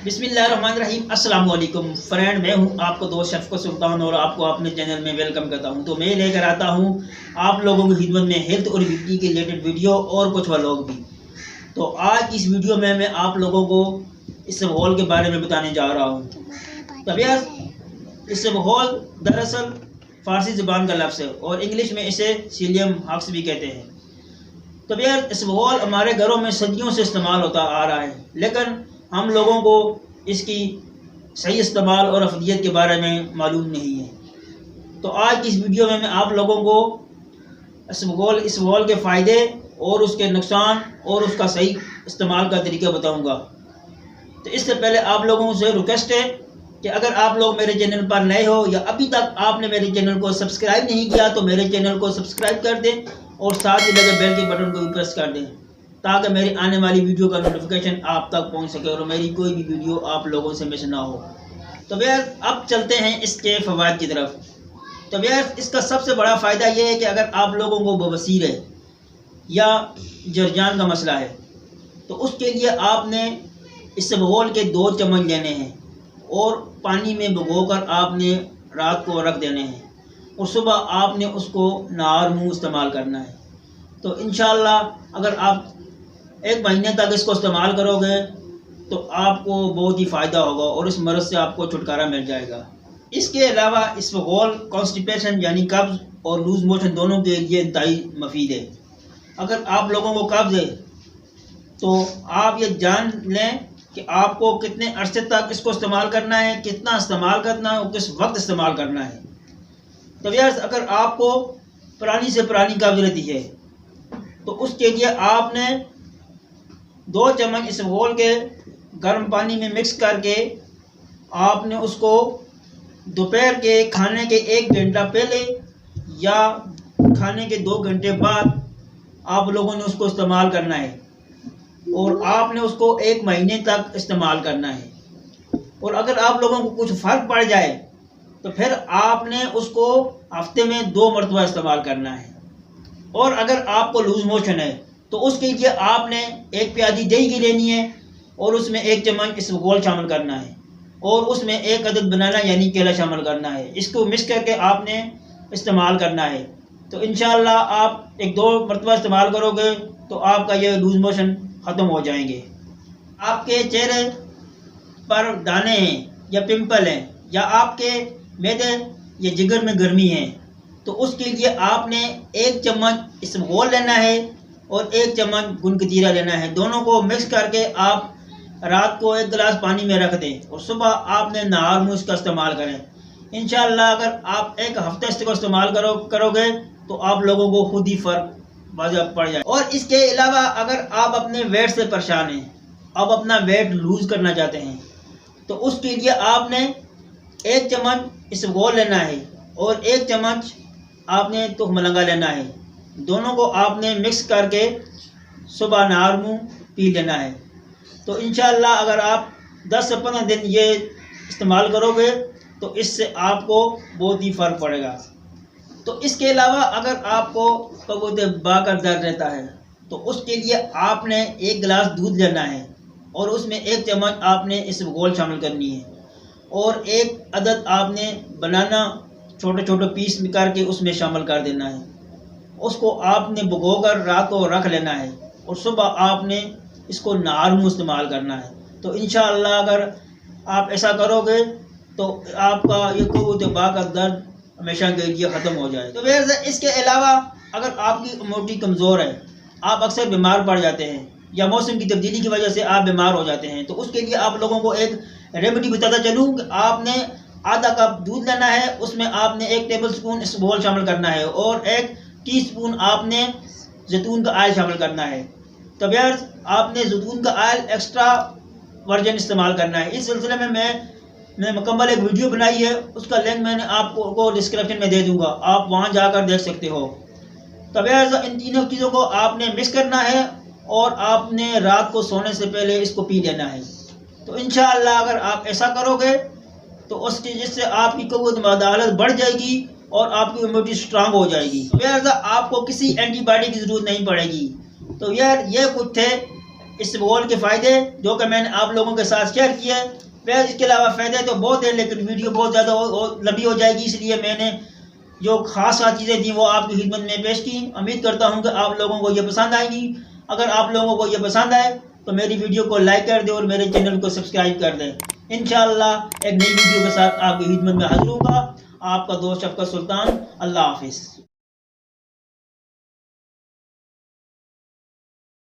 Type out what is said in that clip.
बिस्मिल्लाहिर्रहमानिर्रहीम। अस्सलाम वालेकुम फ्रेंड, मैं हूं आपको दोस्त शफकत सुल्तान और आपको अपने चैनल में वेलकम करता हूं। तो मैं लेकर आता हूं आप लोगों की खिदमत में हेल्थ और ब्यूटी के रिलेटेड वीडियो और कुछ व्लॉग भी। तो आज इस वीडियो में मैं आप लोगों को इसबगोल के बारे में बताने जा रहा हूँ। तो भैया इसबगोल दरअसल फ़ारसी ज़बान का लफ्ज़ है और इंग्लिश में इसे सीलियम हक्स भी कहते हैं। तो भैया इसबगोल हमारे घरों में सदियों से इस्तेमाल होता आ रहा है, लेकिन हम लोगों को इसकी सही इस्तेमाल और अफदियत के बारे में मालूम नहीं है। तो आज की इस वीडियो में मैं आप लोगों को इसबगोल के फ़ायदे और उसके नुकसान और उसका सही इस्तेमाल का तरीका बताऊंगा। तो इससे पहले आप लोगों से रिक्वेस्ट है कि अगर आप लोग मेरे चैनल पर नए हो या अभी तक आपने मेरे चैनल को सब्सक्राइब नहीं किया तो मेरे चैनल को सब्सक्राइब कर दें और साथ ही लगे बेल के बटन को भी प्रेस कर दें ताकि मेरी आने वाली वीडियो का नोटिफिकेशन आप तक पहुंच सके और मेरी कोई भी वीडियो आप लोगों से मिस ना हो। तो भैया अब चलते हैं इसके फ़वाइद की तरफ। तो भैया इसका सबसे बड़ा फ़ायदा ये है कि अगर आप लोगों को बवासीर है या जरजान का मसला है तो उसके लिए आपने इसबगोल के 2 चम्मच लेने हैं और पानी में भिगोकर आपने रात को रख देने हैं और सुबह आपने उसको नहार मुँह इस्तेमाल करना है। तो इंशाअल्लाह अगर आप 1 महीने तक इसको इस्तेमाल करोगे तो आपको बहुत ही फ़ायदा होगा और इस मर्ज़ से आपको छुटकारा मिल जाएगा। इसके अलावा इसबगोल कॉन्स्टिपेशन यानी कब्ज़ और लूज़ मोशन दोनों के लिए इंतहाई मुफीद है। अगर आप लोगों को कब्ज़ है तो आप ये जान लें कि आपको कितने अरसे तक इसको इस्तेमाल करना है, कितना इस्तेमाल करना है और किस वक्त इस्तेमाल करना है। तो भैया अगर आपको पुरानी से पुरानी कब्ज़ रहती है तो उसके लिए आपने 2 चम्मच इसबगोल के गर्म पानी में मिक्स करके आपने उसको दोपहर के खाने के 1 घंटा पहले या खाने के 2 घंटे बाद आप लोगों ने उसको इस्तेमाल करना है और आपने उसको 1 महीने तक इस्तेमाल करना है। और अगर आप लोगों को कुछ फ़र्क पड़ जाए तो फिर आपने उसको हफ्ते में 2 मरतबा इस्तेमाल करना है। और अगर आपको लूज़ मोशन है तो उसके लिए आपने 1 प्याली दही की लेनी है और उसमें 1 चम्मच इसबगोल शामिल करना है और उसमें 1 अदद बनाना यानी केला शामिल करना है। इसको मिक्स करके आपने इस्तेमाल करना है। तो इंशाअल्लाह आप 1-2 मरतबा इस्तेमाल करोगे तो आपका ये लूज़ मोशन ख़त्म हो जाएंगे। आपके चेहरे पर दाने हैं या पिंपल हैं या आपके मैदे या जिगर में गर्मी है तो उसके लिए आपने 1 चम्मच इसबगोल लेना है और 1 चम्मच गुनकतीरा लेना है। दोनों को मिक्स करके आप रात को 1 गिलास पानी में रख दें और सुबह आपने नहार मुँह इसका इस्तेमाल करें। इंशाअल्लाह अगर आप 1 हफ्ते इसको इस्तेमाल करोगे तो आप लोगों को खुद ही फ़र्क वाज़ेह पड़ जाए। और इसके अलावा अगर आप अपने वेट से परेशान हैं, आप अपना वेट लूज़ करना चाहते हैं तो उसके लिए आपने 1 चम्मच इसबगोल लेना है और 1 चम्मच आपने तुखमलंगा लेना है। दोनों को आपने मिक्स करके सुबह नहार मुँह पी लेना है। तो इंशाअल्लाह अगर आप 10 से 15 दिन ये इस्तेमाल करोगे तो इससे आपको बहुत ही फ़र्क पड़ेगा। तो इसके अलावा अगर आपको कबूते बाकर दर्द रहता है तो उसके लिए आपने 1 गिलास दूध लेना है और उसमें 1 चम्मच आपने इसबगोल शामिल करनी है और 1 अदद आपने बनाना छोटे छोटे पीस करके उसमें शामिल कर देना है। उसको आपने भिगोकर रात को रख लेना है और सुबह आपने इसको नहार मुँह इस्तेमाल करना है। तो इंशाअल्लाह अगर आप ऐसा करोगे तो आपका ये कबूते बाकर दर्द हमेशा के लिए ख़त्म हो जाए। तो वैसे इसके अलावा अगर आपकी इम्यूनिटी कमज़ोर है, आप अक्सर बीमार पड़ जाते हैं या मौसम की तब्दीली की वजह से आप बीमार हो जाते हैं तो उसके लिए आप लोगों को एक रेमेडी बताता चलूँ कि आपने आधा कप दूध लेना है, उसमें आपने 1 टेबलस्पून इसबगोल शामिल करना है और 1 टीस्पून आपने जैतून का ऑयल शामिल करना है। तो भैया आपने जैतून का ऑयल एक्स्ट्रा वर्जन इस्तेमाल करना है। इस सिलसिले में मैंने मुकम्मल एक वीडियो बनाई है, उसका लिंक मैंने आपको डिस्क्रिप्शन में दे दूंगा, आप वहां जाकर देख सकते हो। तो भैया इन तीनों चीज़ों को आपने मिक्स करना है और आपने रात को सोने से पहले इसको पी लेना है। तो इंशाअल्लाह अगर आप ऐसा करोगे तो उसकी जिससे आपकी कबूत मदालत बढ़ जाएगी और आपकी इम्यूनिटी स्ट्रांग हो जाएगी। तो यार आपको किसी एंटीबायोटिक की ज़रूरत नहीं पड़ेगी। तो यार ये कुछ थे इस वॉल के फ़ायदे जो कि मैंने आप लोगों के साथ शेयर किए। वह इसके अलावा फ़ायदे तो बहुत हैं, लेकिन वीडियो बहुत ज़्यादा लंबी हो जाएगी, इसलिए मैंने जो खास चीज़ें थी वो आपकी खिदमत में पेश की। उम्मीद करता हूँ कि आप लोगों को ये पसंद आएगी। अगर आप लोगों को ये पसंद आए तो मेरी वीडियो को लाइक कर दें और मेरे चैनल को सब्सक्राइब कर दें। इंशाअल्लाह एक नई वीडियो के साथ आपकी खिदमत में हाजिर होगा। आपका दोस्त शफकत सुल्तान। अल्लाह हाफिज़।